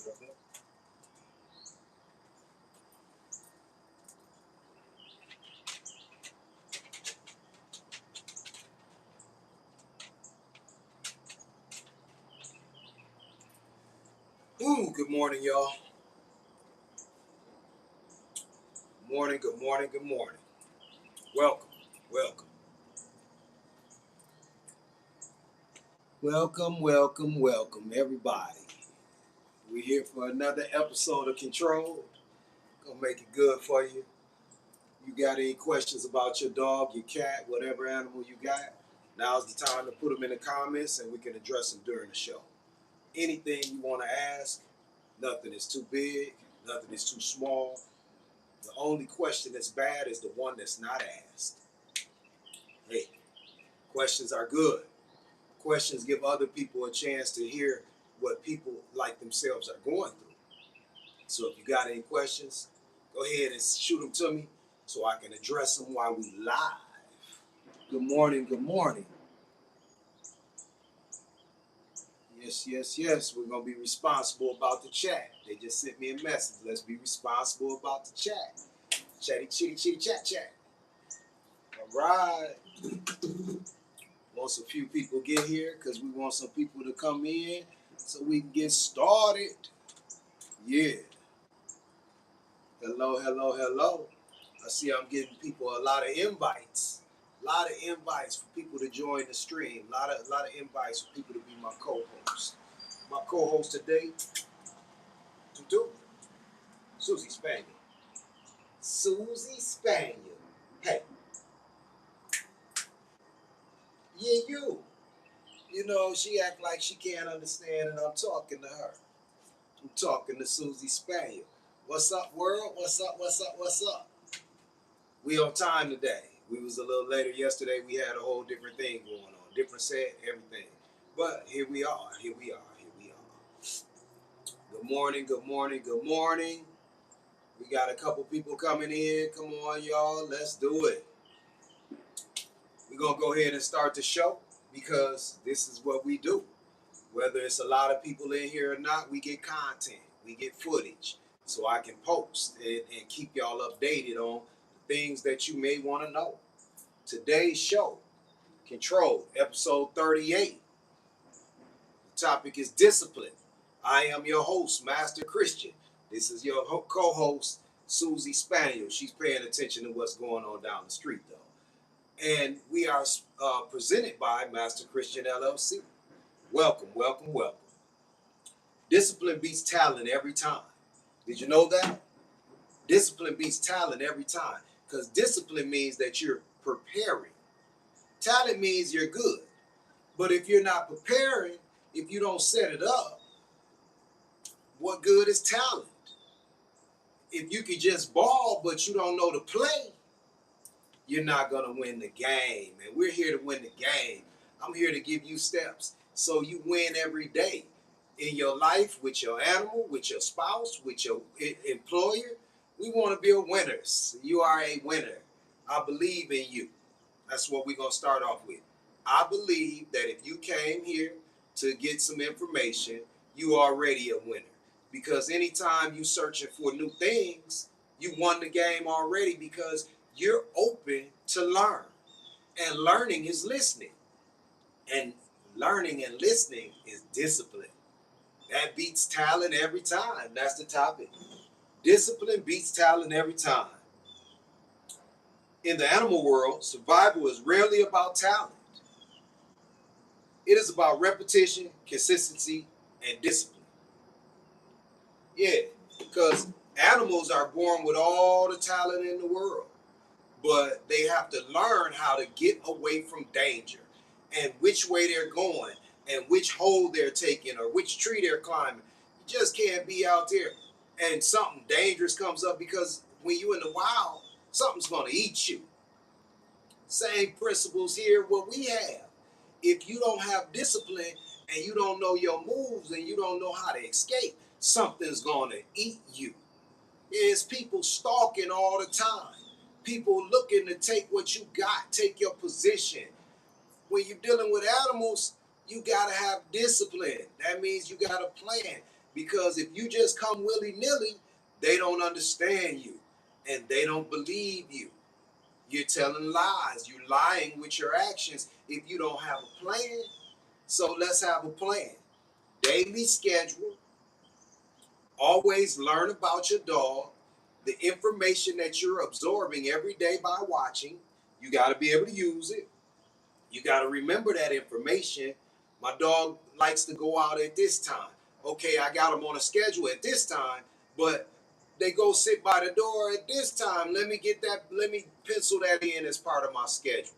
Good morning, y'all. Morning, good morning, good morning. Welcome, welcome. Welcome, everybody. We're here for another episode of Control. Gonna make it good for you. You got any questions about your dog, your cat, whatever animal you got? Now's the time to put them in the comments and we can address them during the show. Anything you want to ask, nothing is too big, nothing is too small. The only question that's bad is the one that's not asked. Hey, questions are good. Questions give other people a chance to hear what people like themselves are going through. So if you got any questions, go ahead and shoot them to me so I can address them while we live. Good morning, good morning. Yes. We're going to be responsible about the chat. They just sent me a message. Let's be responsible about the chat. Chatty, chat. All right. Once a few people get here, because we want some people to come in so we can get started. Yeah. Hello. I see I'm getting people a lot of invites. A lot of invites for people to join the stream. A lot of invites for people to be my co-host. My co-host today, Susie Spaniel. Susie Spaniel. Hey, yeah, you. You know, she act like she can't understand and I'm talking to her. I'm talking to Susie Spaniel. What's up, world? What's up? We on time today. We was a little later yesterday. We had a whole different thing going on. Different set, everything. But here we are. Good morning. We got a couple people coming in. Come on, y'all. Let's do it. We're going to go ahead and start the show because this is what we do. Whether it's a lot of people in here or not, we get content. We get footage. So I can post and keep y'all updated on things that you may want to know. Today's show, Control, episode 38. The topic is discipline. I am your host, Master Christian. This is your co-host, Susie Spaniel. She's paying attention to what's going on down the street, though. And we are presented by Master Christian LLC. Welcome. Discipline beats talent every time. Did you know that? Discipline beats talent every time. Because discipline means that you're preparing. Talent means you're good. But if you're not preparing, if you don't set it up, what good is talent? If you can just ball, but you don't know to play, you're not going to win the game. And we're here to win the game. I'm here to give you steps so you win every day in your life, with your animal, with your spouse, with your employer. We want to build winners. You are a winner. I believe in you. That's what we're going to start off with. I believe that if you came here to get some information, you are already a winner. Because anytime you're searching for new things, you won the game already because you're open to learn. And learning is listening. And learning and listening is discipline. That beats talent every time. That's the topic. Discipline beats talent every time. In the animal world, survival is rarely about talent. It is about repetition, consistency, and discipline. Yeah, because animals are born with all the talent in the world, but they have to learn how to get away from danger and which way they're going and which hole they're taking or which tree they're climbing. You just can't be out there and something dangerous comes up, because when you're in the wild, something's going to eat you. Same principles here, what we have. If you don't have discipline and you don't know your moves and you don't know how to escape, something's going to eat you. There's people stalking all the time. People looking to take what you got, take your position. When you're dealing with animals, you got to have discipline. That means you got a plan. Because if you just come willy-nilly, they don't understand you and they don't believe you. You're telling lies. You're lying with your actions if you don't have a plan. So let's have a plan. Daily schedule. Always learn about your dog. The information that you're absorbing every day by watching, you got to be able to use it. You got to remember that information. My dog likes to go out at this time. Okay, I got him on a schedule at this time, but they go sit by the door at this time. Let me pencil that in as part of my schedule.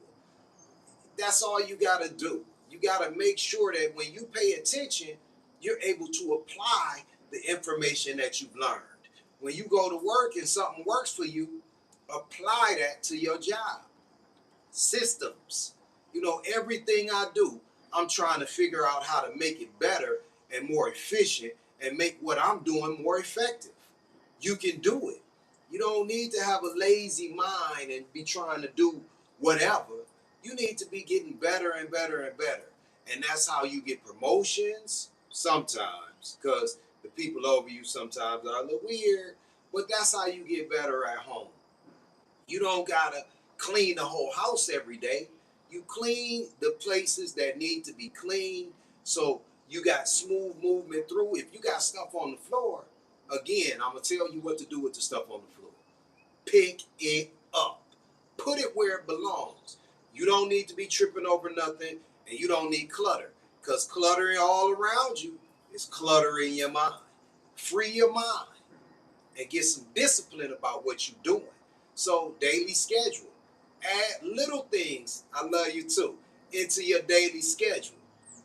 That's all you got to do. You got to make sure that when you pay attention, you're able to apply the information that you've learned. When you go to work and something works for you, apply that to your job. Systems. Everything I do, I'm trying to figure out how to make it better and more efficient and make what I'm doing more effective. You can do it. You don't need to have a lazy mind and be trying to do whatever. You need to be getting better and better and better. And that's how you get promotions sometimes, because the people over you sometimes are a little weird, but that's how you get better at home. You don't gotta clean the whole house every day. You clean the places that need to be cleaned so you got smooth movement through. If you got stuff on the floor, again, I'm gonna tell you what to do with the stuff on the floor. Pick it up. Put it where it belongs. You don't need to be tripping over nothing, and you don't need clutter, because cluttering all around you is cluttering your mind. Free your mind and get some discipline about what you're doing. So, daily schedule. Add little things, I love you too, into your daily schedule.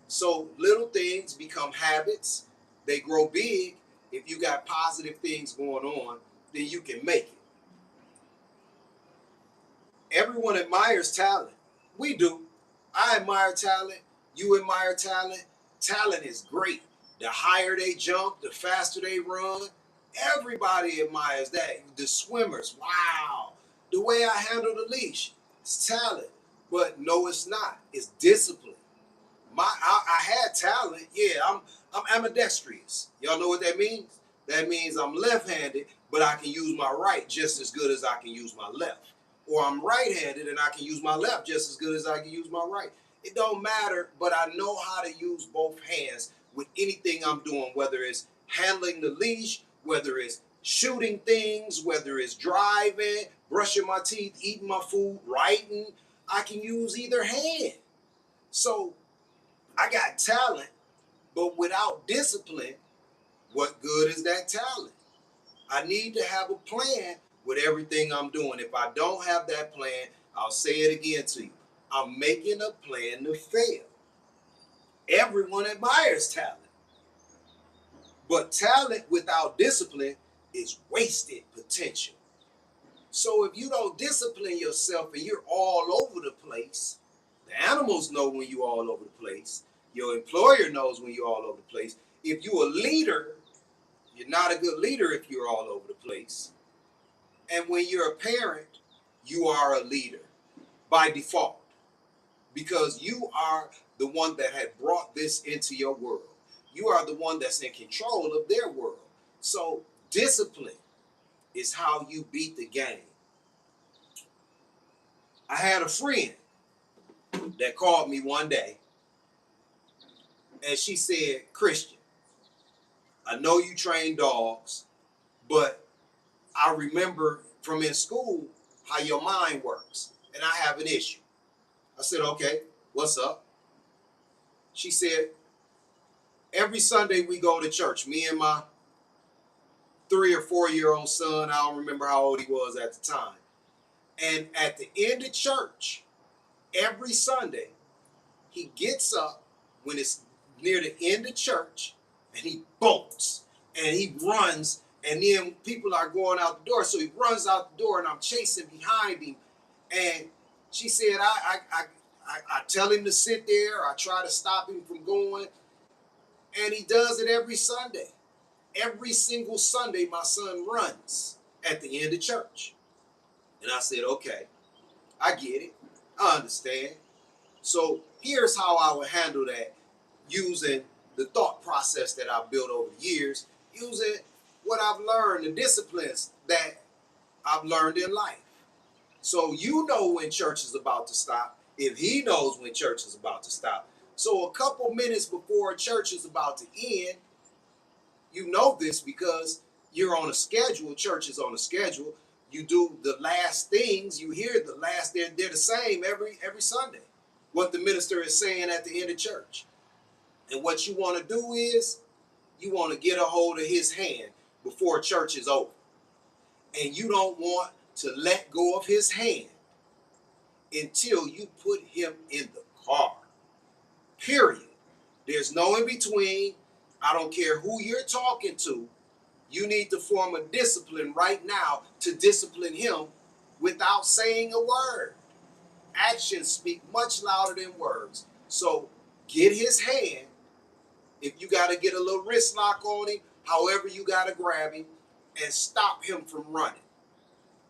So, little things become habits. They grow big. If you got positive things going on, then you can make it. Everyone admires talent. We do. I admire talent. You admire talent. Talent is great. The higher they jump, the faster they run. Everybody admires that. The swimmers, wow. The way I handle the leash, it's talent. But no, it's not. It's discipline. I had talent. Yeah, I'm ambidextrous. Y'all know what that means? That means I'm left-handed, but I can use my right just as good as I can use my left. Or I'm right-handed and I can use my left just as good as I can use my right. It don't matter, but I know how to use both hands with anything I'm doing, whether it's handling the leash, whether it's shooting things, whether it's driving, brushing my teeth, eating my food, writing. I can use either hand. So I got talent, but without discipline, what good is that talent? I need to have a plan with everything I'm doing. If I don't have that plan, I'll say it again to you. I'm making a plan to fail. Everyone admires talent, but talent without discipline is wasted potential. So if you don't discipline yourself and you're all over the place, the animals know when you're all over the place. Your employer knows when you're all over the place. If you're a leader, you're not a good leader if you're all over the place. And when you're a parent, you are a leader by default, because you are the one that had brought this into your world. You are the one that's in control of their world. So discipline is how you beat the game. I had a friend that called me one day and she said, Christian, I know you train dogs, but I remember from in school how your mind works, and I have an issue. I said, okay, what's up? She said, every Sunday we go to church, me and my 3 or 4 year old son, I don't remember how old he was at the time. And at the end of church, every Sunday, he gets up when it's near the end of church and he bolts and he runs, and then people are going out the door. So he runs out the door and I'm chasing behind him. And she said, I tell him to sit there. I try to stop him from going. And he does it every Sunday. Every single Sunday, my son runs at the end of church. And I said, okay, I get it. I understand. So here's how I would handle that using the thought process that I've built over the years, using what I've learned, the disciplines that I've learned in life. So you know when church is about to stop, if he knows when church is about to stop. So a couple minutes before church is about to end, you know this because you're on a schedule, church is on a schedule. You do the last things, you hear the last, they're the same every Sunday. What the minister is saying at the end of church. And what you want to do is you want to get a hold of his hand before church is over. And you don't want to let go of his hand until you put him in the car. Period. There's no in between. I don't care who you're talking to. You need to form a discipline right now to discipline him without saying a word. Actions speak much louder than words. So get his hand. If you got to get a little wrist lock on him, however you got to grab him and stop him from running.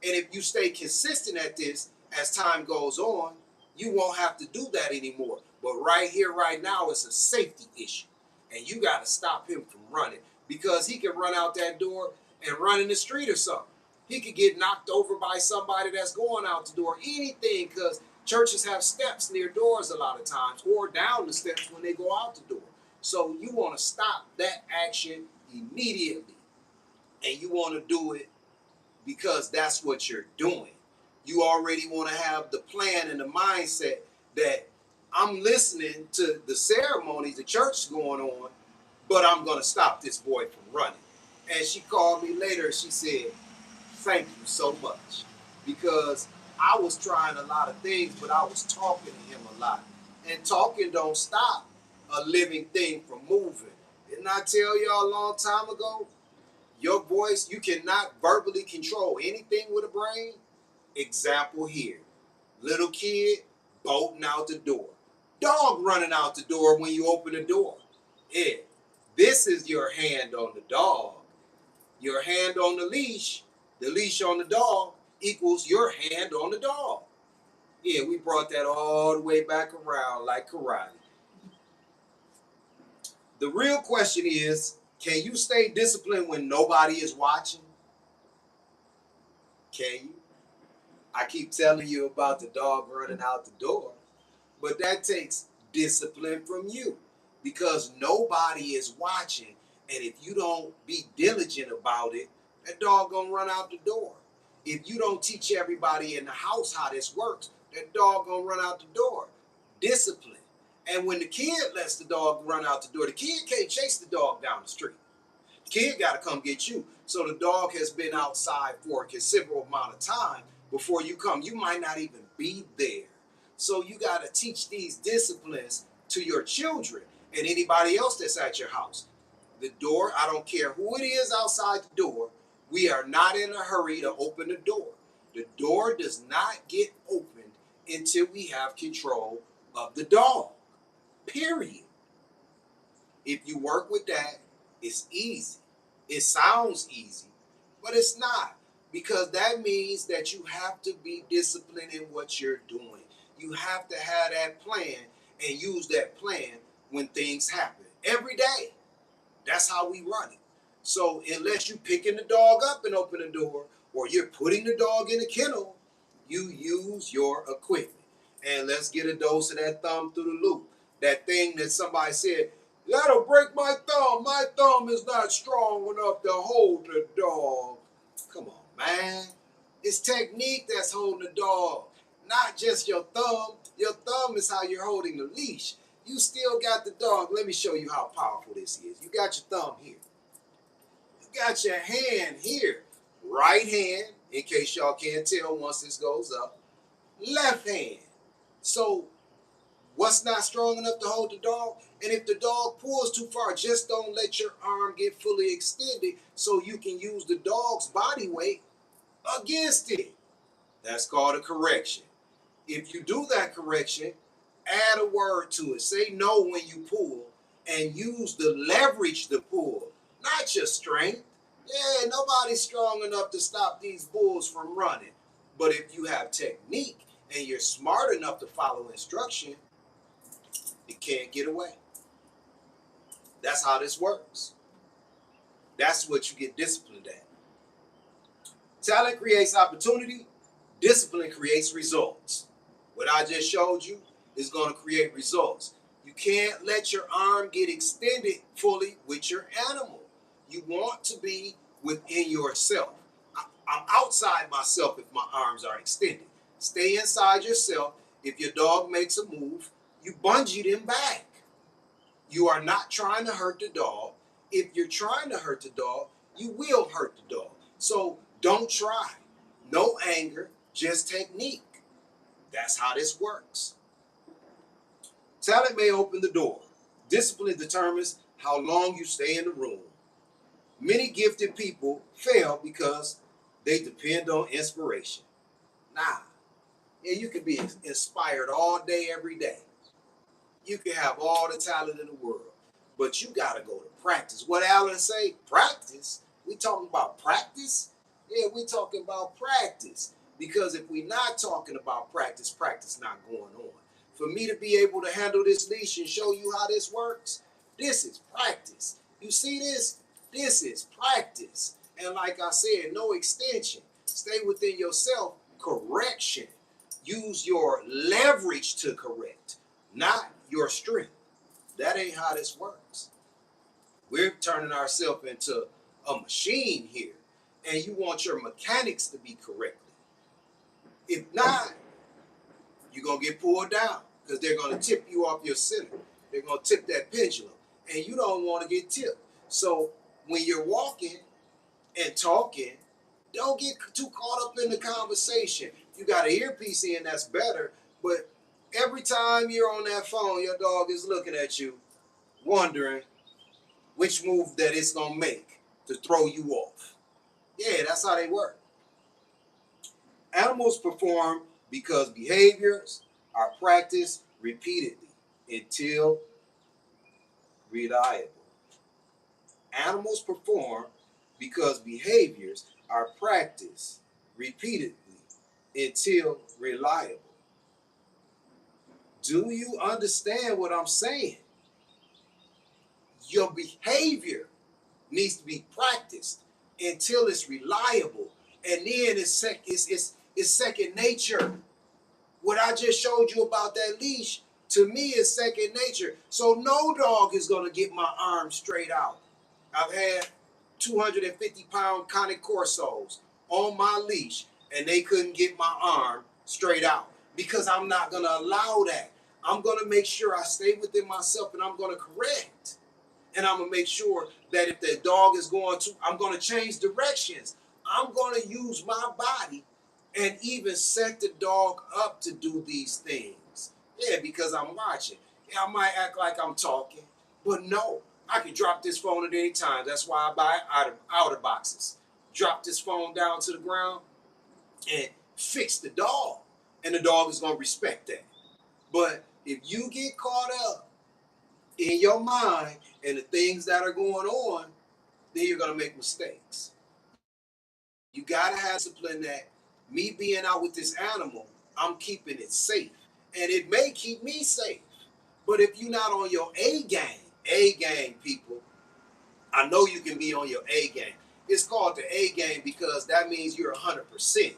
And if you stay consistent at this as time goes on, you won't have to do that anymore. But right here, right now, it's a safety issue. And you got to stop him from running because he can run out that door and run in the street or something. He could get knocked over by somebody that's going out the door, anything, because churches have steps near doors a lot of times or down the steps when they go out the door. So you want to stop that action immediately. And you want to do it because that's what you're doing. You already want to have the plan and the mindset that I'm listening to the ceremonies, the church going on, but I'm going to stop this boy from running. And she called me later and she said, thank you so much. Because I was trying a lot of things, but I was talking to him a lot. And talking don't stop a living thing from moving. Didn't I tell y'all a long time ago? Your voice, you cannot verbally control anything with a brain. Example here. Little kid bolting out the door. Dog running out the door when you open the door. Yeah. This is your hand on the dog. Your hand on the leash on the dog equals your hand on the dog. Yeah, we brought that all the way back around like karate. The real question is, can you stay disciplined when nobody is watching? Can you? I keep telling you about the dog running out the door, but that takes discipline from you because nobody is watching. And if you don't be diligent about it, that dog gonna run out the door. If you don't teach everybody in the house how this works, that dog gonna run out the door. Discipline. And when the kid lets the dog run out the door, the kid can't chase the dog down the street. The kid got to come get you. So the dog has been outside for a considerable amount of time before you come. You might not even be there. So you got to teach these disciplines to your children and anybody else that's at your house. The door, I don't care who it is outside the door, we are not in a hurry to open the door. The door does not get opened until we have control of the dog. Period. If you work with that, it's easy. It sounds easy, but it's not, because that means that you have to be disciplined in what you're doing. You have to have that plan and use that plan when things happen every day. That's how we run it. So unless you're picking the dog up and open the door, or you're putting the dog in a kennel, you use your equipment. And let's get a dose of that thumb through the loop. That thing that somebody said, that'll break my thumb. My thumb is not strong enough to hold the dog. Come on, man. It's technique that's holding the dog, not just your thumb. Your thumb is how you're holding the leash. You still got the dog. Let me show you how powerful this is. You got your thumb here. You got your hand here. Right hand, in case y'all can't tell once this goes up. Left hand. So what's not strong enough to hold the dog? And if the dog pulls too far, just don't let your arm get fully extended so you can use the dog's body weight against it. That's called a correction. If you do that correction, add a word to it. Say no when you pull and use the leverage to pull, not your strength. Yeah, nobody's strong enough to stop these bulls from running. But if you have technique and you're smart enough to follow instruction, it can't get away. That's how this works. That's what you get disciplined at. Talent creates opportunity. Discipline creates results. What I just showed you is going to create results. You can't let your arm get extended fully with your animal. You want to be within yourself. I'm outside myself if my arms are extended. Stay inside yourself. If your dog makes a move, you bungee them back. You are not trying to hurt the dog. If you're trying to hurt the dog, you will hurt the dog. So don't try. No anger, just technique. That's how this works. Talent may open the door. Discipline determines how long you stay in the room. Many gifted people fail because they depend on inspiration. Nah, yeah, you can be inspired all day, every day. You can have all the talent in the world, but you got to go to practice. What Alan say? Practice? We talking about practice? Yeah, we talking about practice. Because if we're not talking about practice, practice not going on. For me to be able to handle this leash and show you how this works, this is practice. You see this? This is practice. And like I said, no extension. Stay within yourself. Correction. Use your leverage to correct, not your strength. That ain't how this works. We're turning ourselves into a machine here, and you want your mechanics to be correctly. If not, you're going to get pulled down because they're going to tip you off your center. They're going to tip that pendulum, and you don't want to get tipped. So when you're walking and talking, don't get too caught up in the conversation. You got an earpiece in, that's better, but every time you're on that phone, your dog is looking at you, wondering which move that it's going to make to throw you off. Yeah, that's how they work. Animals perform because behaviors are practiced repeatedly until reliable. Animals perform because behaviors are practiced repeatedly until reliable. Do you understand what I'm saying? Your behavior needs to be practiced until it's reliable, and then it's second nature. What I just showed you about that leash, to me, is second nature. So no dog is going to get my arm straight out. I've had 250-pound Cane Corsos on my leash, and they couldn't get my arm straight out because I'm not going to allow that. I'm going to make sure I stay within myself, and I'm going to correct. And I'm going to make sure that if the dog is going to, I'm going to change directions. I'm going to use my body and even set the dog up to do these things. Yeah, because I'm watching. Yeah, I might act like I'm talking, but no, I can drop this phone at any time. That's why I buy outer boxes. Drop this phone down to the ground and fix the dog. And the dog is going to respect that. But if you get caught up in your mind and the things that are going on, then you're going to make mistakes. You got to have discipline that me being out with this animal, I'm keeping it safe. And it may keep me safe. But if you're not on your A game, people, I know you can be on your A game. It's called the A game because that means you're 100%.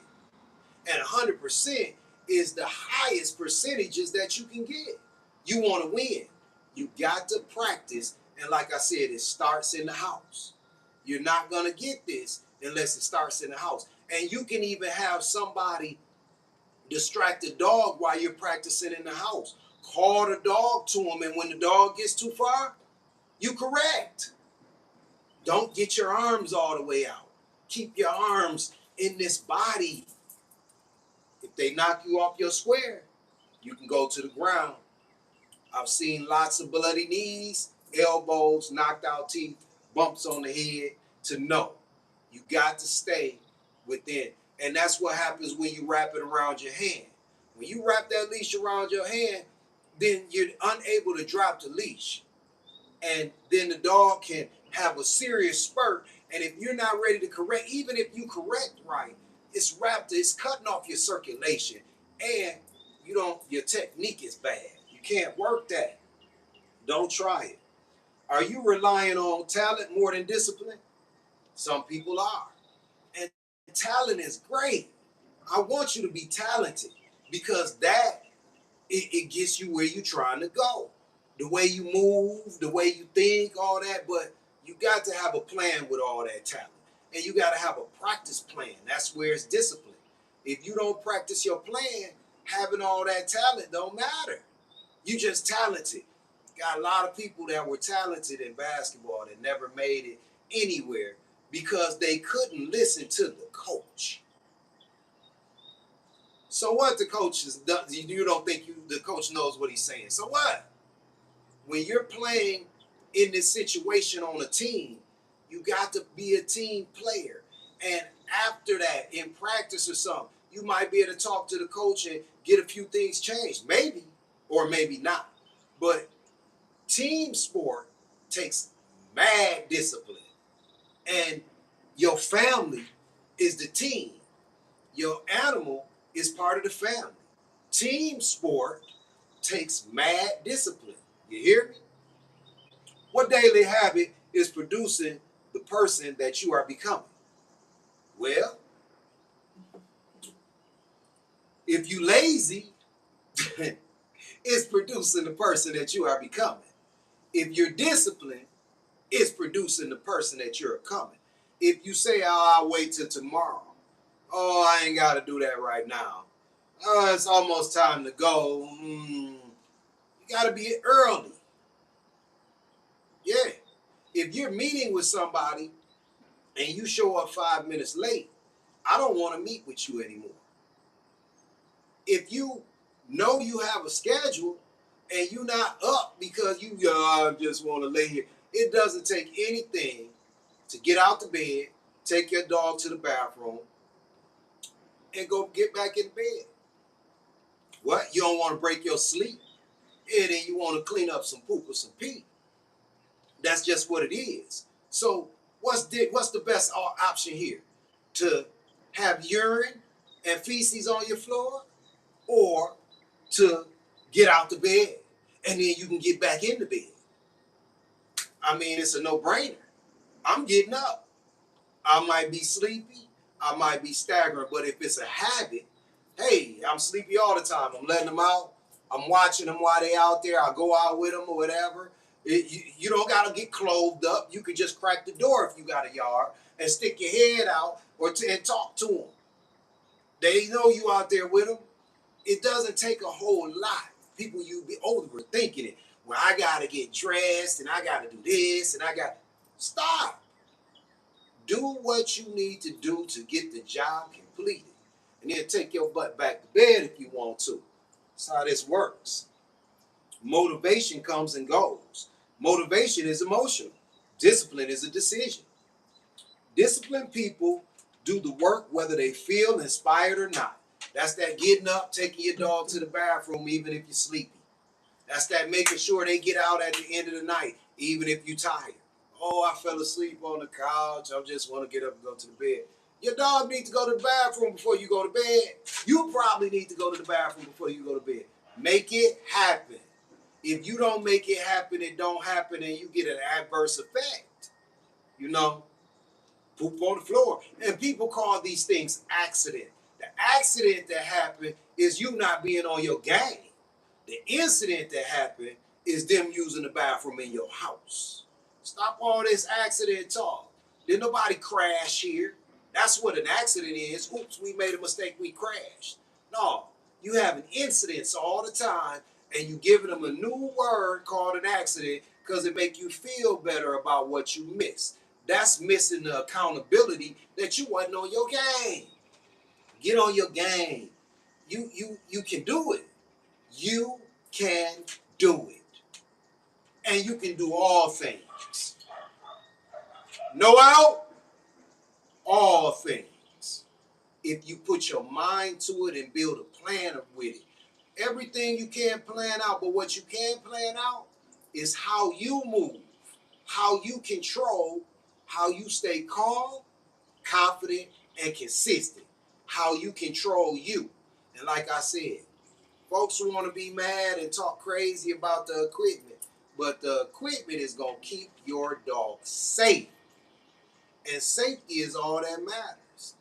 And 100% is the highest percentages that you can get. You want to win. You got to practice. And like I said, it starts in the house. You're not going to get this unless it starts in the house. And you can even have somebody distract the dog while you're practicing in the house. Call the dog to him, and when the dog gets too far, you correct. Don't get your arms all the way out. Keep your arms in this body. If they knock you off your square, you can go to the ground. I've seen lots of bloody knees, elbows, knocked out teeth, bumps on the head to know. You got to stay within. And that's what happens when you wrap it around your hand. When you wrap that leash around your hand, then you're unable to drop the leash. And then the dog can have a serious spurt. And if you're not ready to correct, even if you correct right, it's wrapped, it's cutting off your circulation. And your technique is bad. You can't work that. Don't try it. Are you relying on talent more than discipline? Some people are. And talent is great. I want you to be talented because it gets you where you're trying to go. The way you move, the way you think, all that, but you got to have a plan with all that talent. And you got to have a practice plan. That's where it's discipline. If you don't practice your plan, having all that talent don't matter. You just talented. Got a lot of people that were talented in basketball that never made it anywhere because they couldn't listen to the coach. So what the coach is, you don't think the coach knows what he's saying. So what? When you're playing in this situation on a team, you got to be a team player. And after that, in practice or something, you might be able to talk to the coach and get a few things changed. Maybe, or maybe not. But team sport takes mad discipline. And your family is the team. Your animal is part of the family. Team sport takes mad discipline. You hear me? What daily habit is producing the person that you are becoming? Well, if you lazy, it's producing the person that you are becoming. If you're disciplined, it's producing the person that you're becoming. If you say, oh, I'll wait till tomorrow. Oh, I ain't got to do that right now. Oh, it's almost time to go. You got to be early. Yeah. If you're meeting with somebody and you show up 5 minutes late, I don't want to meet with you anymore. If you know you have a schedule and you're not up because I just want to lay here, it doesn't take anything to get out the bed, take your dog to the bathroom, and go get back in bed. What? You don't want to break your sleep? And then you want to clean up some poop or some pee. That's just what it is. So what's the best option here? To have urine and feces on your floor, or to get out the bed and then you can get back in the bed? I mean, it's a no-brainer. I'm getting up. I might be sleepy. I might be staggering. But if it's a habit, hey, I'm sleepy all the time. I'm letting them out. I'm watching them while they out there. I go out with them or whatever. You don't got to get clothed up. You can just crack the door if you got a yard and stick your head out and talk to them. They know you out there with them. It doesn't take a whole lot. People, you be overthinking it. Well, I got to get dressed and I got to do this and Stop. Do what you need to do to get the job completed. And then take your butt back to bed if you want to. That's how this works. Motivation comes and goes. Motivation is emotional. Discipline is a decision. Disciplined people do the work whether they feel inspired or not. That's that getting up, taking your dog to the bathroom even if you're sleepy. That's that making sure they get out at the end of the night even if you're tired. Oh, I fell asleep on the couch. I just want to get up and go to the bed. Your dog needs to go to the bathroom before you go to bed. You probably need to go to the bathroom before you go to bed. Make it happen. If you don't make it happen, it don't happen, and you get an adverse effect. You know, poop on the floor. And people call these things accident. The accident that happened is you not being on your game. The incident that happened is them using the bathroom in your house. Stop all this accident talk. Did nobody crash here? That's what an accident is. Oops, we made a mistake, we crashed. No, you having incidents all the time and you giving them a new word called an accident because it make you feel better about what you missed. That's missing the accountability that you wasn't on your game. Get on your game. You can do it. You can do it. And you can do all things. No out, all things. If you put your mind to it and build a plan with it. Everything you can't plan out, but what you can plan out is how you move, how you control, how you stay calm, confident, and consistent. How you control you. And like I said, folks who want to be mad and talk crazy about the equipment, but the equipment is going to keep your dog safe. And safety is all that matters.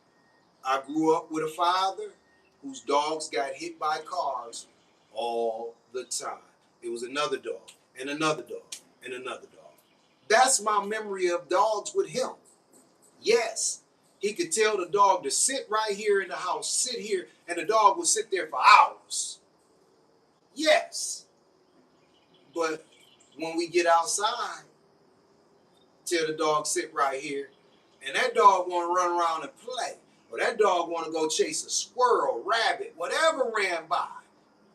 I grew up with a father whose dogs got hit by cars all the time. It was another dog, and another dog, and another dog. That's my memory of dogs with him. Yes, he could tell the dog to sit right here in the house, sit here, and the dog would sit there for hours. Yes, but when we get outside, tell the dog sit right here, and that dog want to run around and play, or that dog want to go chase a squirrel, rabbit, whatever ran by,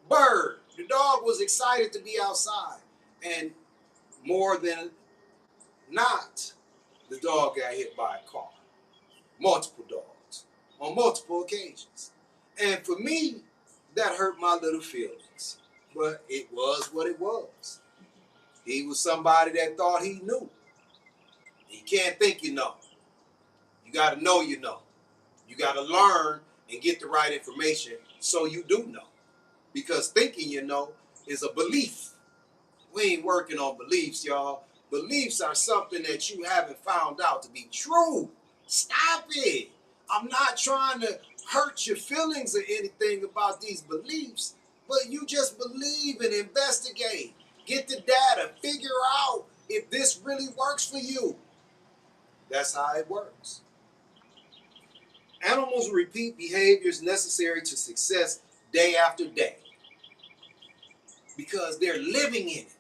bird. The dog was excited to be outside, and more than not, the dog got hit by a car. Multiple dogs on multiple occasions. And for me, that hurt my little feelings. But it was what it was. He was somebody that thought he knew. You can't think you know. You got to know you know. You got to learn and get the right information so you do know. Because thinking you know is a belief. We ain't working on beliefs, y'all. Beliefs are something that you haven't found out to be true. Stop it. I'm not trying to hurt your feelings or anything about these beliefs, but you just believe and investigate. Get the data. Figure out if this really works for you. That's how it works. Animals repeat behaviors necessary to success day after day because they're living in it.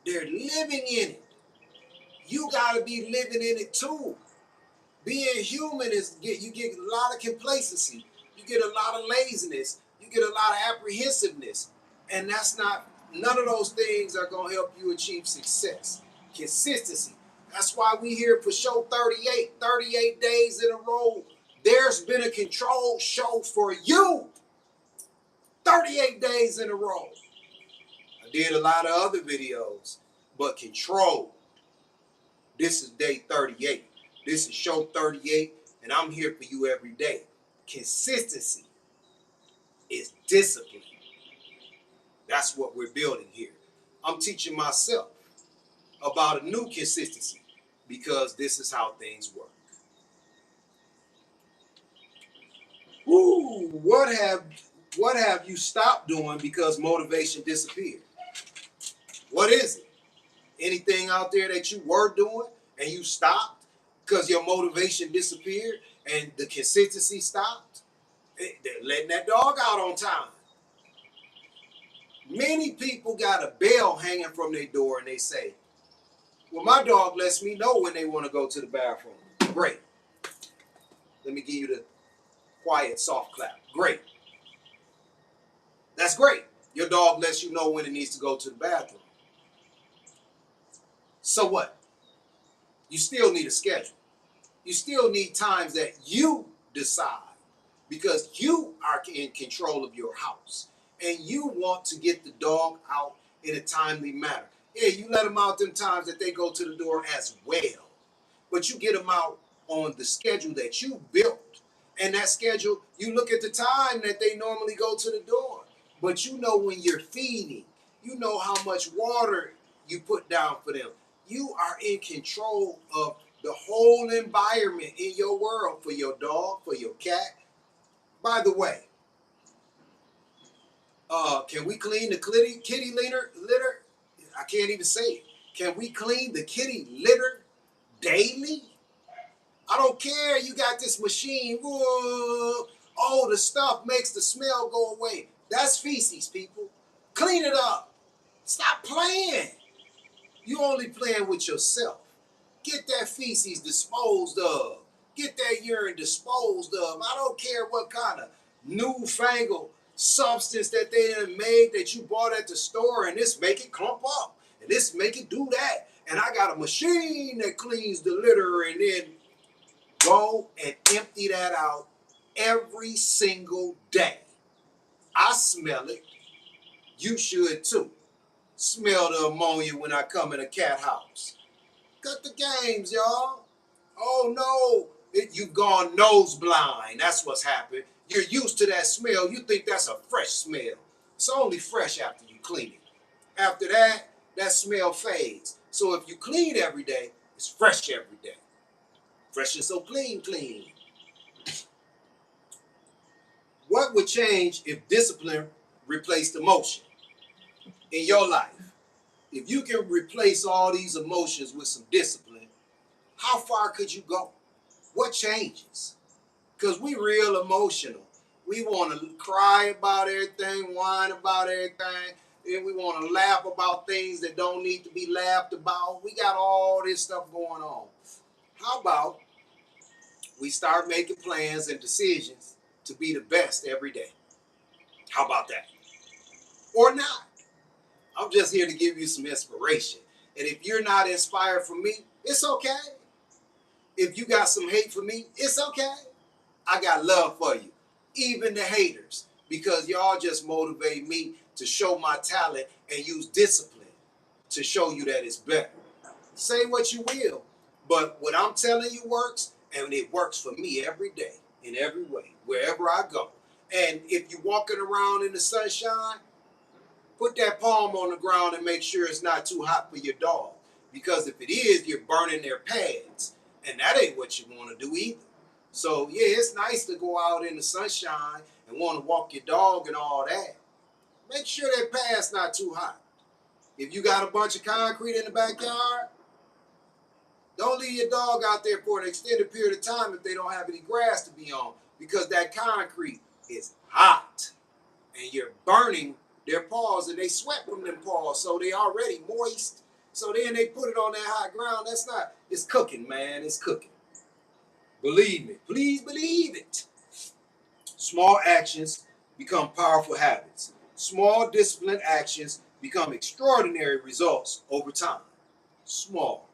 They're living in it. You got to be living in it too. Being human is you get a lot of complacency. You get a lot of laziness. You get a lot of apprehensiveness. And none of those things are going to help you achieve success. Consistency. That's why we here for show 38 days in a row. There's been a control show for you. 38 days in a row. I did a lot of other videos, but control. This is day 38. This is show 38, and I'm here for you every day. Consistency is discipline. That's what we're building here. I'm teaching myself about a new consistency because this is how things work. Ooh, what have you stopped doing because motivation disappeared? What is it? Anything out there that you were doing and you stopped because your motivation disappeared and the consistency stopped? They're letting that dog out on time. Many people got a bell hanging from their door and they say, well, my dog lets me know when they want to go to the bathroom. Great. Let me give you the quiet, soft clap. Great. That's great. Your dog lets you know when it needs to go to the bathroom. So what? You still need a schedule. You still need times that you decide because you are in control of your house and you want to get the dog out in a timely manner. Yeah, you let them out them times that they go to the door as well, but you get them out on the schedule that you built. And that schedule, you look at the time that they normally go to the door, but you know when you're feeding, you know how much water you put down for them. You are in control of the whole environment in your world for your dog, for your cat. By the way, can we clean the kitty litter? I can't even say it. Can we clean the kitty litter daily? I don't care. You got this machine. Whoa. Oh, the stuff makes the smell go away. That's feces, people. Clean it up. Stop playing. You only playing with yourself. Get that feces disposed of. Get that urine disposed of. I don't care what kind of newfangled substance that they done made that you bought at the store, and this make it clump up, and this make it do that. And I got a machine that cleans the litter, and then go and empty that out every single day. I smell it. You should too. Smell the ammonia when I come in a cat house. Cut the games, y'all. Oh no, you've gone nose blind. That's what's happened. You're used to that smell. You think that's a fresh smell. It's only fresh after you clean it. After that, that smell fades. So if you clean every day, it's fresh every day. Fresh and so clean, clean. What would change if discipline replaced emotion in your life? If you can replace all these emotions with some discipline, how far could you go? What changes? Because we real emotional. We want to cry about everything, whine about everything, and we want to laugh about things that don't need to be laughed about. We got all this stuff going on. How about we start making plans and decisions to be the best every day? How about that? Or not? I'm just here to give you some inspiration. And if you're not inspired from me, it's okay. If you got some hate for me, it's okay. I got love for you, even the haters, because y'all just motivate me to show my talent and use discipline to show you that it's better. Say what you will, but what I'm telling you works, and it works for me every day, in every way, wherever I go. And if you're walking around in the sunshine, put that palm on the ground and make sure it's not too hot for your dog. Because if it is, you're burning their pads. And that ain't what you want to do either. So, yeah, it's nice to go out in the sunshine and want to walk your dog and all that. Make sure that pad's not too hot. If you got a bunch of concrete in the backyard, don't leave your dog out there for an extended period of time if they don't have any grass to be on. Because that concrete is hot. And you're burning their paws, and they sweat from them paws, so they already moist. So then they put it on that hot ground. That's not, it's cooking, man. It's cooking. Believe me. Please believe it. Small actions become powerful habits. Small disciplined actions become extraordinary results over time. Small.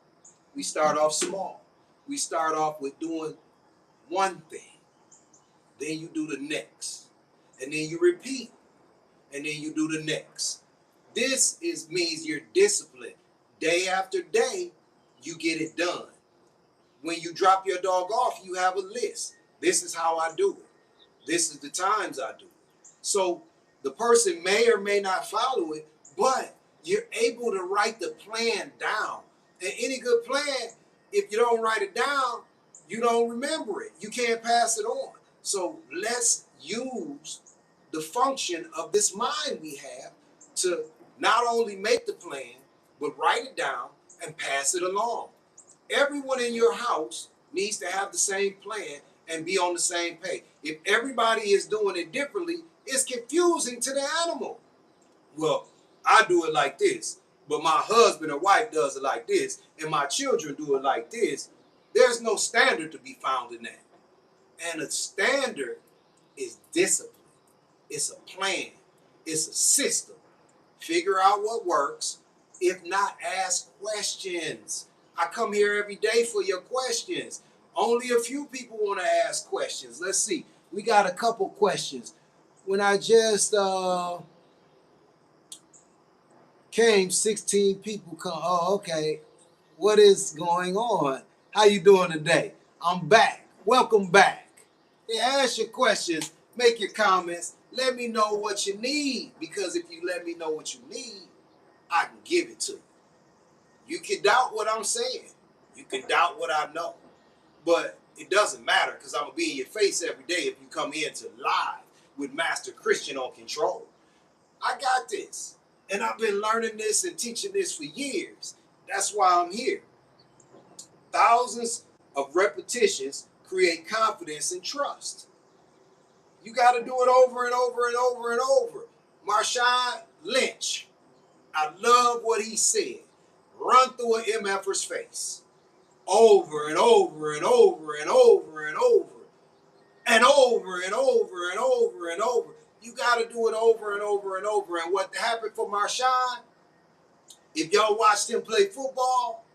We start off small. We start off with doing one thing. Then you do the next. And then you repeat. And then you do the next. This means you're disciplined. Day after day, you get it done. When you drop your dog off, you have a list. This is how I do it. This is the times I do it. So the person may or may not follow it, but you're able to write the plan down. And any good plan, if you don't write it down, you don't remember it. You can't pass it on. So let's use the function of this mind we have to not only make the plan, but write it down and pass it along. Everyone in your house needs to have the same plan and be on the same page. If everybody is doing it differently, it's confusing to the animal. Well, I do it like this, but my husband or wife does it like this, and my children do it like this. There's no standard to be found in that. And a standard is discipline. It's a plan. It's a system. Figure out what works. If not, ask questions. I come here every day for your questions. Only a few people want to ask questions. Let's see. We got a couple questions. When I just came, 16 people come. Oh, okay. What is going on? How you doing today? I'm back. Welcome back. Yeah, ask your questions. Make your comments. Let me know what you need, because if you let me know what you need, I can give it to you. You can doubt what I'm saying. You can doubt what I know. But it doesn't matter, because I'm going to be in your face every day if you come in to live with Master Christian on control. I got this. And I've been learning this and teaching this for years. That's why I'm here. Thousands of repetitions create confidence and trust. You got to do it over and over and over and over. Marshawn Lynch, I love what he said. Run through an MFer's face. Over and over and over and over and over. And over and over and over and over. You got to do it over and over and over. And what happened for Marshawn, if y'all watched him play football,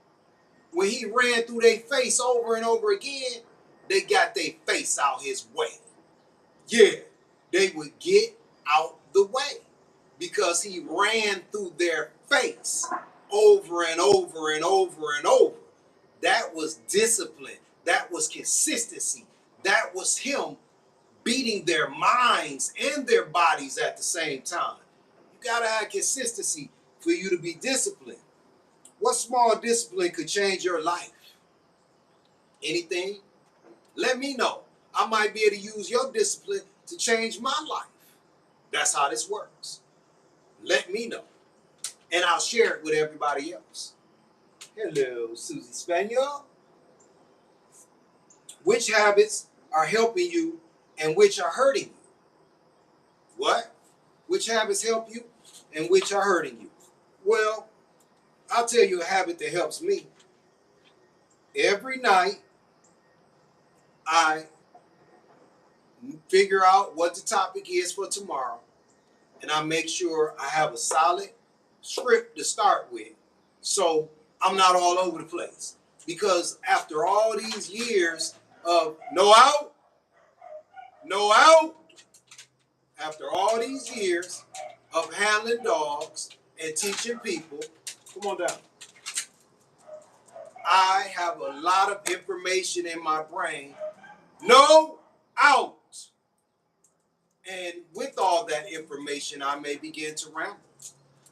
when he ran through their face over and over again, they got their face out his way. Yeah, they would get out the way because he ran through their face over and over and over and over. That was discipline. That was consistency. That was him beating their minds and their bodies at the same time. You got to have consistency for you to be disciplined. What small discipline could change your life? Anything? Let me know. I might be able to use your discipline to change my life. That's how this works. Let me know. And I'll share it with everybody else. Hello, Susie Spaniel. Which habits are helping you and which are hurting you? What? Which habits help you and which are hurting you? Well, I'll tell you a habit that helps me. Every night, I figure out what the topic is for tomorrow, and I make sure I have a solid script to start with, so I'm not all over the place. Because after all these years of no out, no out, after all these years of handling dogs and teaching people, come on down, I have a lot of information in my brain. No out. And with all that information, I may begin to ramble.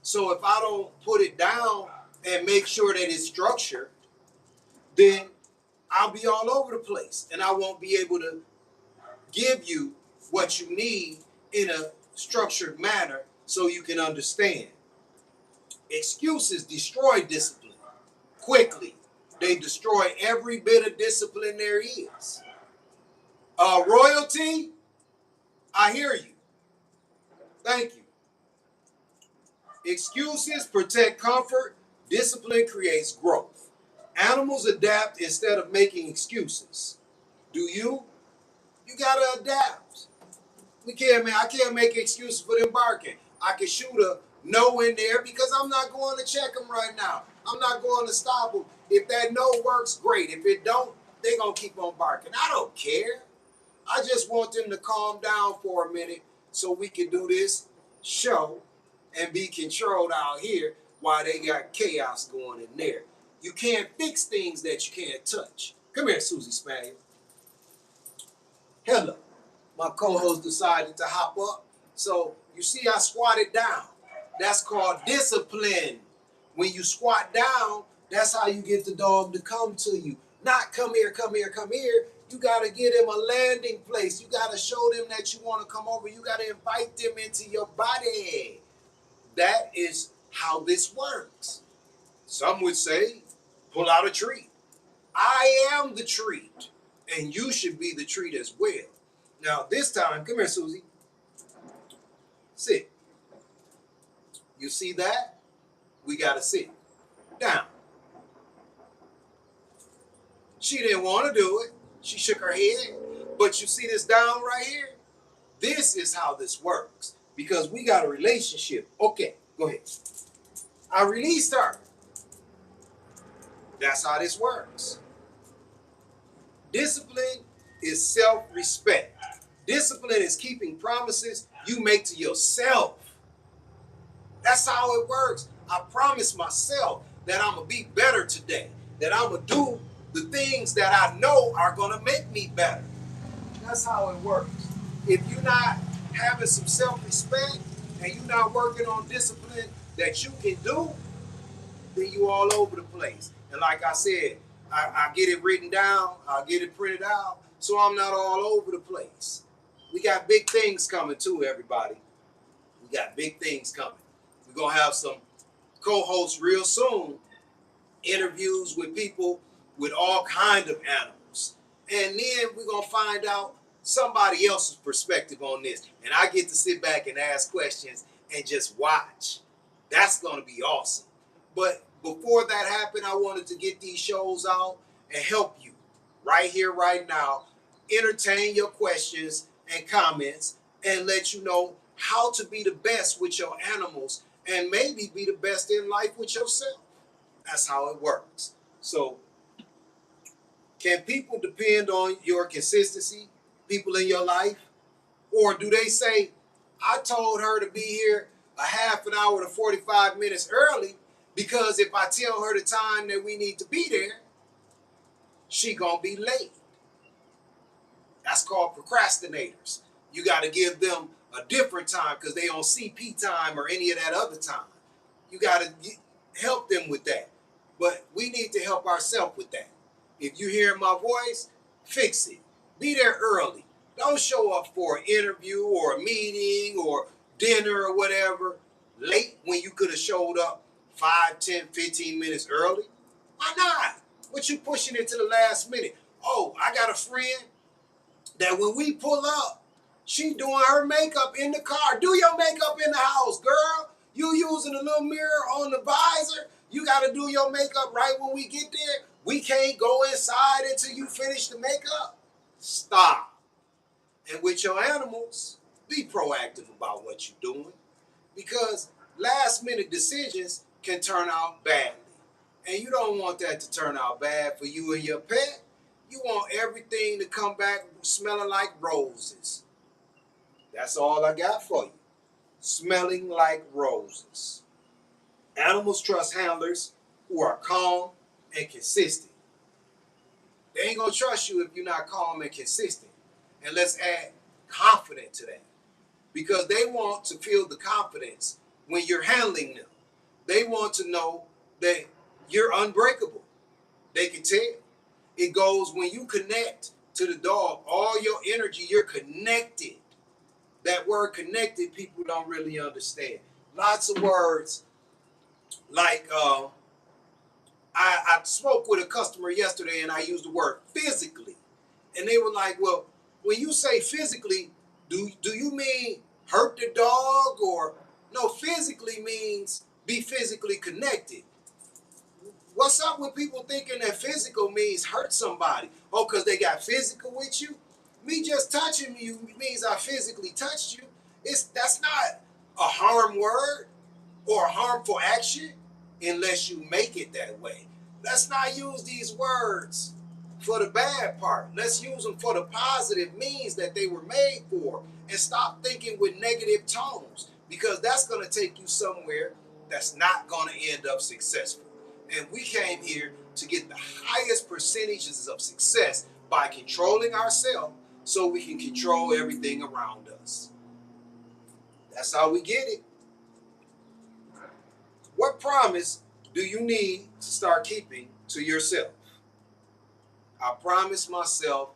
So if I don't put it down and make sure that it's structured, then I'll be all over the place and I won't be able to give you what you need in a structured manner so you can understand. Excuses destroy discipline quickly. They destroy every bit of discipline there is. Royalty, I hear you. Thank you. Excuses protect comfort. Discipline creates growth. Animals adapt instead of making excuses. Do you? You gotta adapt. I can't make excuses for them barking. I can shoot a no in there because I'm not going to check them right now. I'm not going to stop them. If that no works, great. If it don't, they're gonna keep on barking. I don't care. I just want them to calm down for a minute so we can do this show and be controlled out here while they got chaos going in there. You can't fix things that you can't touch. Come here, Susie Spaniel. Hello. My co-host decided to hop up. So you see I squatted down. That's called discipline. When you squat down, that's how you get the dog to come to you. Not come here, come here, come here. You got to get him a landing place. You got to show them that you want to come over. You got to invite them into your body. That is how this works. Some would say, pull out a treat. I am the treat, and you should be the treat as well. Now, this time, come here, Susie. Sit. You see that? We got to sit down. She didn't want to do it. She shook her head. But you see this down right here? This is how this works. Because we got a relationship. Okay, go ahead. I released her. That's how this works. Discipline is self-respect. Discipline is keeping promises you make to yourself. That's how it works. I promise myself that I'm going to be better today. That I'm going to do the things that I know are going to make me better. That's how it works. If you're not having some self-respect and you're not working on discipline that you can do, then you all over the place. And like I said, I get it written down, I get it printed out, so I'm not all over the place. We got big things coming too, everybody. We got big things coming. We're going to have some co-hosts real soon, interviews with people with all kinds of animals. And then we're going to find out somebody else's perspective on this. And I get to sit back and ask questions and just watch. That's going to be awesome. But before that happened, I wanted to get these shows out and help you right here, right now. Entertain your questions and comments and let you know how to be the best with your animals and maybe be the best in life with yourself. That's how it works. So, can people depend on your consistency, people in your life? Or do they say, I told her to be here a half an hour to 45 minutes early because if I tell her the time that we need to be there, she gonna be late. That's called procrastinators. You got to give them a different time because they on CP time or any of that other time. You got to help them with that. But we need to help ourselves with that. If you hear my voice, fix it. Be there early. Don't show up for an interview or a meeting or dinner or whatever late when you could have showed up 5, 10, 15 minutes early. Why not? What you pushing it to the last minute? Oh, I got a friend that when we pull up, she doing her makeup in the car. Do your makeup in the house, girl. You using a little mirror on the visor. You got to do your makeup right when we get there. We can't go inside until you finish the makeup. Stop. And with your animals, be proactive about what you're doing, because last minute decisions can turn out badly. And you don't want that to turn out bad for you and your pet. You want everything to come back smelling like roses. That's all I got for you. Smelling like roses. Animals trust handlers who are calm and consistent. They ain't gonna trust you if you're not calm and consistent. And let's add confidence to that, because they want to feel the confidence when you're handling them. They want to know that you're unbreakable. They can tell. It goes when you connect to the dog, all your energy, you're connected. That word connected, people don't really understand. Lots of words like I spoke with a customer yesterday and I used the word physically. And they were like, well, when you say physically, do you mean hurt the dog? Or no, physically means be physically connected. What's up with people thinking that physical means hurt somebody? Oh, because they got physical with you? Me just touching you means I physically touched you. That's not a harm word or a harmful action unless you make it that way. Let's not use these words for the bad part. Let's use them for the positive means that they were made for, and stop thinking with negative tones, because that's going to take you somewhere that's not going to end up successful. And we came here to get the highest percentages of success by controlling ourselves so we can control everything around us. That's how we get it. What promise do you need to start keeping to yourself? I promise myself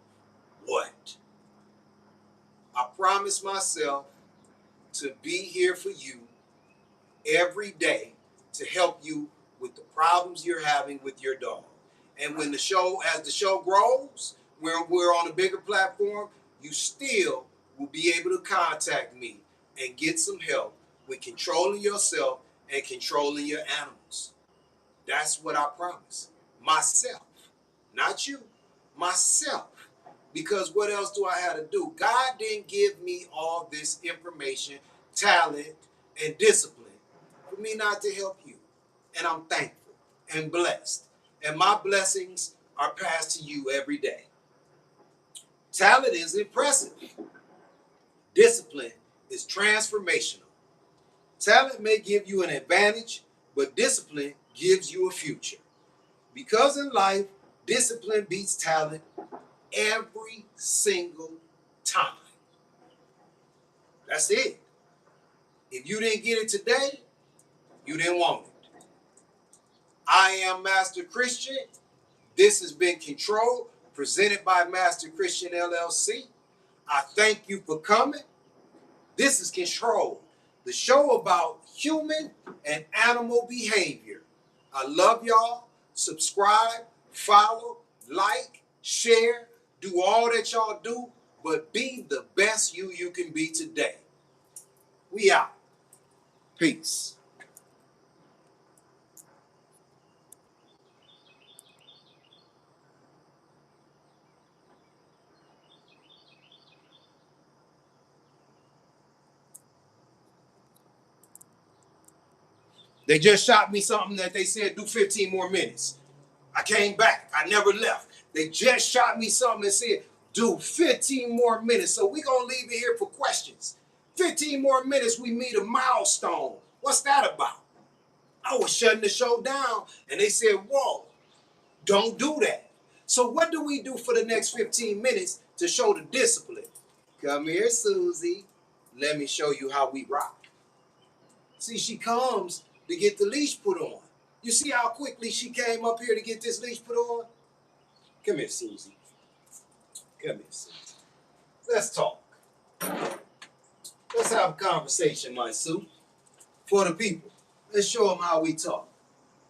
what? I promise myself to be here for you every day to help you with the problems you're having with your dog. And when as the show grows, when we're on a bigger platform, you still will be able to contact me and get some help with controlling yourself and controlling your animals. That's what I promise. Myself, not you, myself. Because what else do I have to do? God didn't give me all this information, talent, and discipline for me not to help you. And I'm thankful and blessed. And my blessings are passed to you every day. Talent is impressive. Discipline is transformational. Talent may give you an advantage, but discipline gives you a future. Because in life, discipline beats talent every single time. That's it. If you didn't get it today, you didn't want it. I am Master Christian. This has been Control, presented by Master Christian LLC. I thank you for coming. This is Control, the show about human and animal behavior. I love y'all. Subscribe, follow, like, share, do all that y'all do, but be the best you can be today. We out. Peace. They just shot me something that they said do 15 more minutes. I came back. I never left. They just shot me something that said do 15 more minutes. So we're going to leave it here for questions. 15 more minutes, we meet a milestone. What's that about? I was shutting the show down, and they said, whoa, don't do that. So what do we do for the next 15 minutes to show the discipline? Come here, Susie. Let me show you how we rock. See, she comes to get the leash put on. You see how quickly she came up here to get this leash put on? Come here, Susie. Come here, Susie. Let's talk. Let's have a conversation, my Sue. For the people. Let's show them how we talk.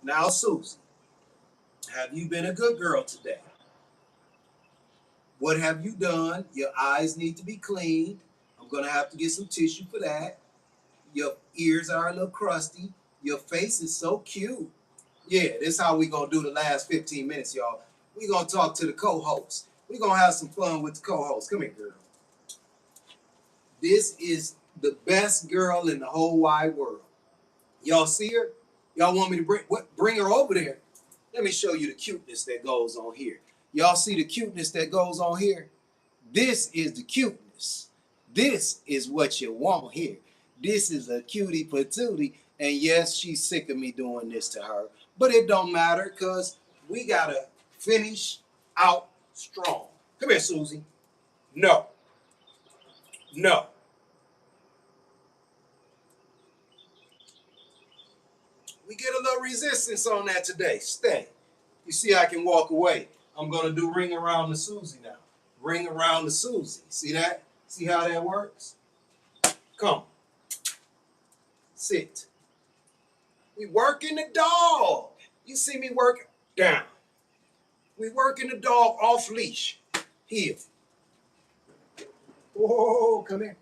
Now, Susie, have you been a good girl today? What have you done? Your eyes need to be cleaned. I'm going to have to get some tissue for that. Your ears are a little crusty. Your face is so cute. Yeah, this is how we going to do the last 15 minutes, y'all. We're going to talk to the co-host. We're going to have some fun with the co-host. Come here, girl. This is the best girl in the whole wide world. Y'all see her? Y'all want me to bring her over there? Let me show you the cuteness that goes on here. Y'all see the cuteness that goes on here? This is the cuteness. This is what you want here. This is a cutie patootie. And yes, she's sick of me doing this to her. But it don't matter because we got to finish out strong. Come here, Susie. No. No. We get a little resistance on that today. Stay. You see, I can walk away. I'm going to do ring around the Susie now. Ring around the Susie. See that? See how that works? Come. Sit. We working the dog. You see me working? Down. We working the dog off leash. Here. Oh, come here.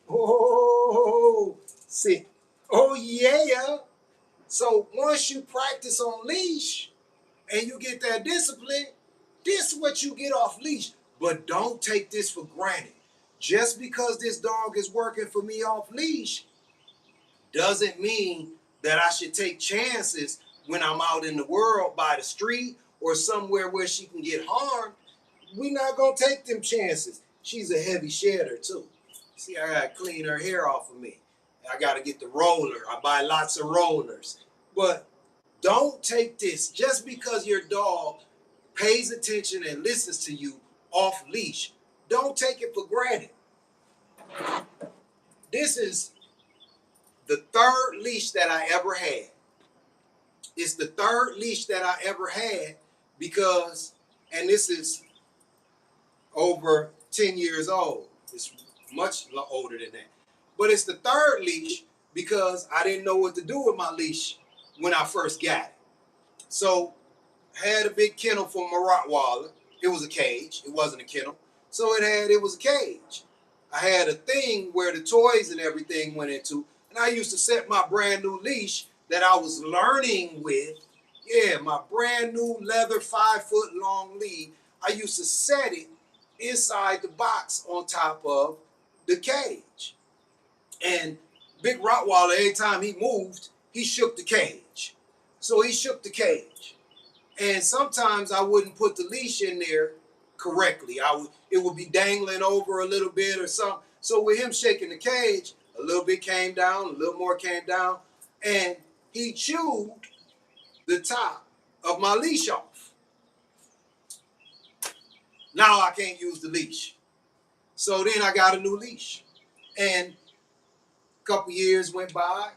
Oh, sit. Oh, yeah. So once you practice on leash and you get that discipline, this is what you get off leash. But don't take this for granted. Just because this dog is working for me off leash doesn't mean that I should take chances when I'm out in the world by the street or somewhere where she can get harmed. We're not going to take them chances. She's a heavy shedder too. See, I got to clean her hair off of me. I got to get the roller. I buy lots of rollers. But don't take this just because your dog pays attention and listens to you off leash. Don't take it for granted. This is the third leash that I ever had. It's the third leash that I ever had because, and this is over 10 years old. It's much older than that. But it's the third leash because I didn't know what to do with my leash when I first got it. So I had a big kennel for my Rottweiler. It was a cage. It wasn't a kennel. So it was a cage. I had a thing where the toys and everything went into, and I used to set my brand new leash that I was learning with. Yeah, my brand new leather 5-foot long lead. I used to set it inside the box on top of the cage. And Big Rottweiler, every time he moved, he shook the cage. So he shook the cage. And sometimes I wouldn't put the leash in there correctly. It would be dangling over a little bit or something. So with him shaking the cage, a little bit came down, a little more came down, and he chewed the top of my leash off. Now I can't use the leash. So then I got a new leash. And a couple years went by.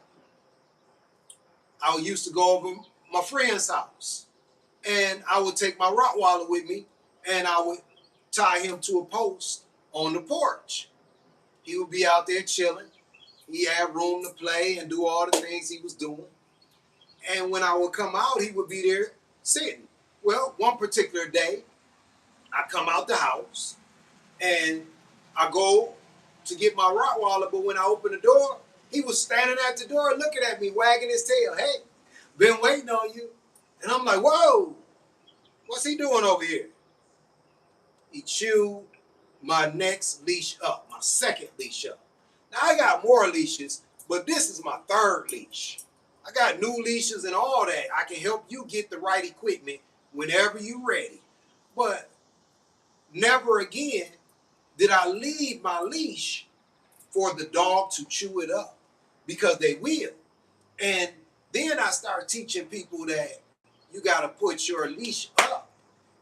I used to go over my friend's house. And I would take my Rottweiler with me, and I would tie him to a post on the porch. He would be out there chilling. He had room to play and do all the things he was doing. And when I would come out, he would be there sitting. Well, one particular day, I come out the house, and I go to get my Rottweiler, but when I open the door, he was standing at the door looking at me, wagging his tail. Hey, been waiting on you. And I'm like, whoa, what's he doing over here? He chewed my next leash up, my second leash up. Now, I got more leashes, but this is my third leash. I got new leashes and all that. I can help you get the right equipment whenever you're ready. But never again did I leave my leash for the dog to chew it up, because they will. And then I start teaching people that you got to put your leash up,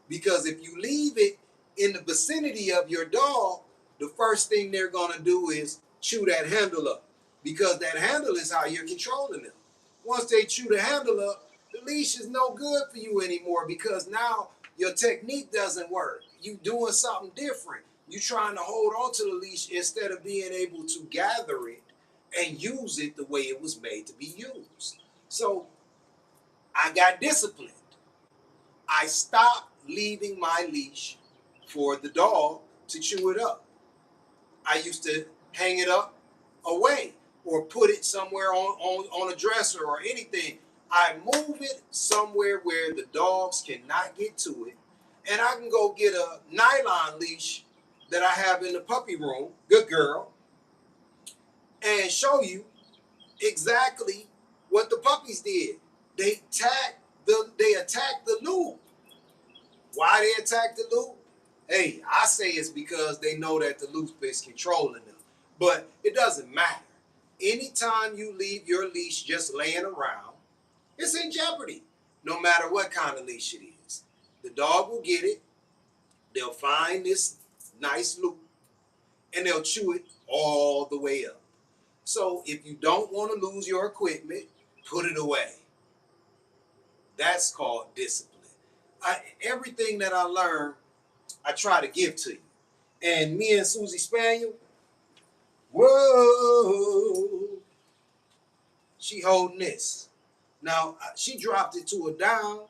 because if you leave it in the vicinity of your dog, the first thing they're going to do is chew that handle up, because that handle is how you're controlling them. Once they chew the handle up, The leash is no good for you anymore because now your technique doesn't work. You doing something different. You trying to hold on to the leash instead of being able to gather it and use it the way it was made to be used. So I got disciplined. I stopped leaving my leash for the dog to chew it up. I used to hang it up away or put it somewhere on a dresser or anything. I move it somewhere where the dogs cannot get to it. And I can go get a nylon leash that I have in the puppy room, good girl, and show you exactly what the puppies did. They attacked the loop. Why they attack the loop? Hey, I say it's because they know that the loop is controlling them. But it doesn't matter. Anytime you leave your leash just laying around, it's in jeopardy. No matter what kind of leash it is. The dog will get it. They'll find this nice loop and they'll chew it all the way up. So if you don't want to lose your equipment, put it away. That's called discipline. Everything that I learned, I try to give to you. And me and Susie Spaniel, whoa, she holding this. Now, she dropped it to her down,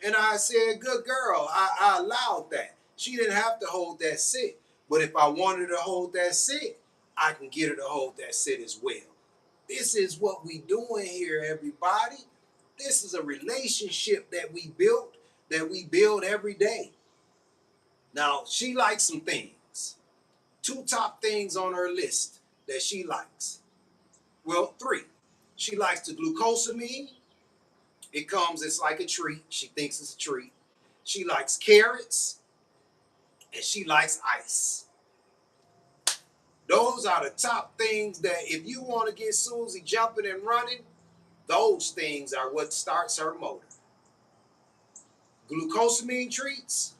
and I said, good girl, I allowed that. She didn't have to hold that sit, but if I wanted her to hold that sit, I can get her to hold that sit as well. This is what we doing here, everybody. This is a relationship that we build every day. Now, she likes some things. 2 top things on her list that she likes. Well, 3. She likes the glucosamine. It's like a treat. She thinks it's a treat. She likes carrots, and she likes ice. Those are the top things that if you want to get Susie jumping and running, those things are what starts her motor. Glucosamine treats,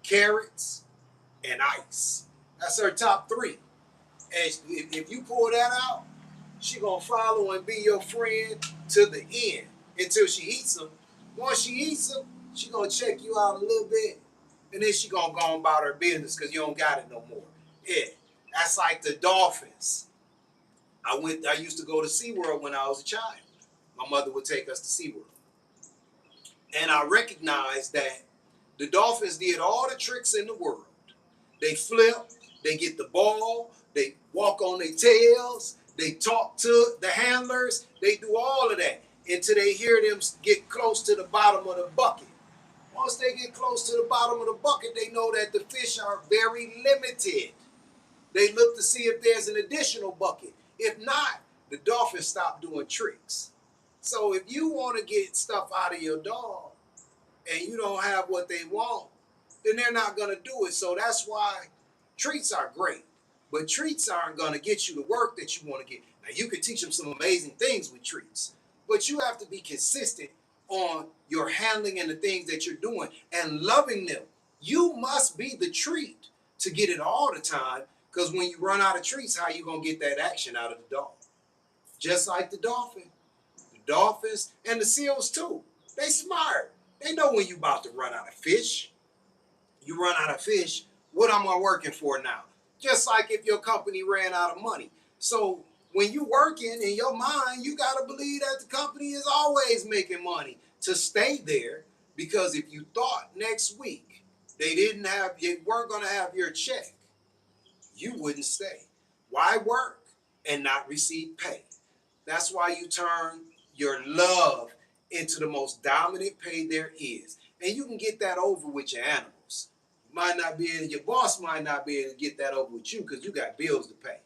carrots, and ice. That's her top 3. And if you pull that out, she gonna follow and be your friend to the end until she eats them. Once she eats them, she gonna check you out a little bit, and then she gonna go on about her business because you don't got it no more. Yeah, that's like the dolphins. I used to go to SeaWorld when I was a child. My mother would take us to SeaWorld. And I recognized that the dolphins did all the tricks in the world. They flip, they get the ball, they walk on their tails, they talk to the handlers, they do all of that until they hear them get close to the bottom of the bucket. Once they get close to the bottom of the bucket, they know that the fish are very limited. They look to see if there's an additional bucket. If not, the dolphins stop doing tricks. So if you want to get stuff out of your dog and you don't have what they want, then they're not going to do it. So that's why treats are great. But treats aren't going to get you the work that you want to get. Now, you can teach them some amazing things with treats, but you have to be consistent on your handling and the things that you're doing and loving them. You must be the treat to get it all the time, because when you run out of treats, how you going to get that action out of the dog? Just like the dolphin. The dolphins and the seals too. They smart. They know when you about to run out of fish. You run out of fish, what am I working for now? Just like if your company ran out of money. So when you working in your mind, you got to believe that the company is always making money to stay there, because if you thought next week you weren't going to have your check, you wouldn't stay. Why work and not receive pay? That's why you turn your love into the most dominant pay there is. And you can get that over with your animals. Your boss might not be able to get that over with you because you got bills to pay.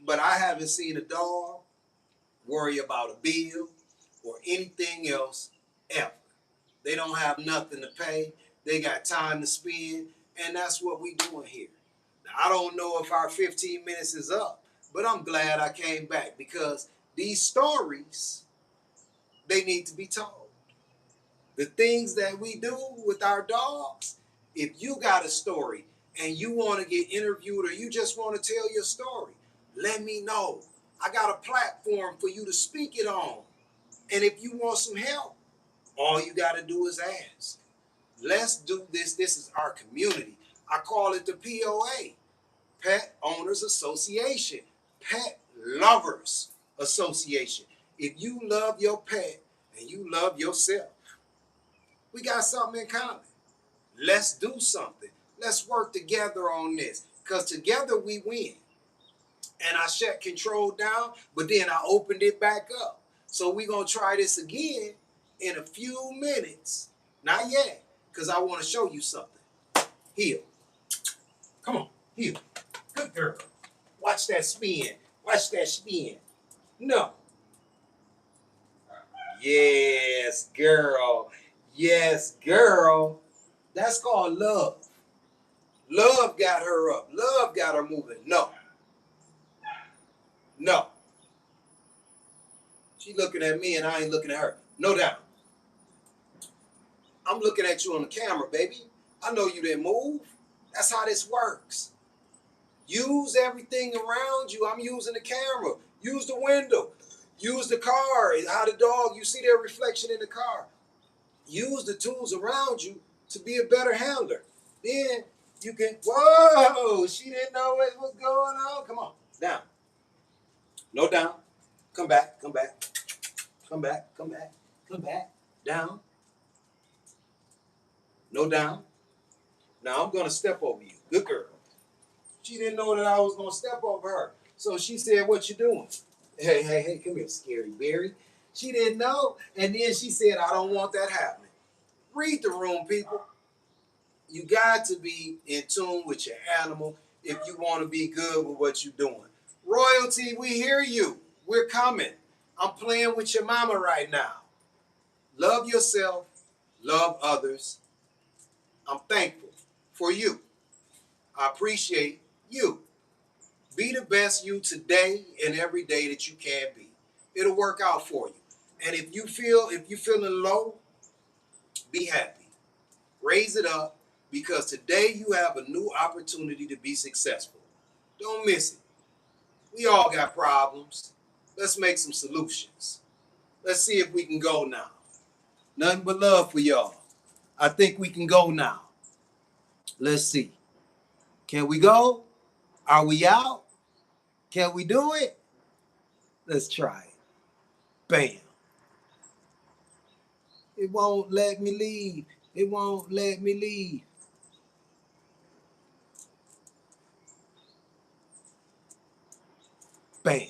But I haven't seen a dog worry about a bill or anything else ever. They don't have nothing to pay. They got time to spend, and that's what we doing here. Now, I don't know if our 15 minutes is up, but I'm glad I came back, because these stories, they need to be told. The things that we do with our dogs, if you got a story and you want to get interviewed or you just want to tell your story, let me know. I got a platform for you to speak it on. And if you want some help, All you got to do is ask. Let's do this. This is our community. I call it the POA, Pet Owners Association, Pet Lovers Association. If you love your pet and you love yourself, we got something in common. Let's do something. Let's work together on this, because together we win. And I shut control down, but then I opened it back up. So we're going to try this again in a few minutes. Not yet, because I want to show you something. Heel. Come on, heel. Good girl. Watch that spin. Watch that spin. No. Yes, girl. Yes, girl. That's called love. Love got her up. Love got her moving. No. No. She looking at me and I ain't looking at her. No doubt. I'm looking at you on the camera, baby. I know you didn't move. That's how this works. Use everything around you. I'm using the camera. Use the window. Use the car. How the dog, you see their reflection in the car. Use the tools around you to be a better handler. Then you can, whoa, she didn't know what was going on. Come on, down. No down. Come back, come back. Come back, come back, come back. Down. No down. Now I'm going to step over you. Good girl. She didn't know that I was going to step over her. So she said, what you doing? Hey, hey, hey, come here, Scary Berry. She didn't know. And then she said, I don't want that happening. Read the room, people. You got to be in tune with your animal if you want to be good with what you're doing. Royalty, we hear you. We're coming. I'm playing with your mama right now. Love yourself. Love others. I'm thankful for you. I appreciate you. Be the best you today and every day that you can be. It'll work out for you. And if you're feeling low, be happy. Raise it up, because today you have a new opportunity to be successful. Don't miss it. We all got problems. Let's make some solutions. Let's see if we can go now. Nothing but love for y'all. I think we can go now. Let's see. Can we go? Are we out? Can we do it? Let's try it. Bam. It won't let me leave. It won't let me leave. Bam.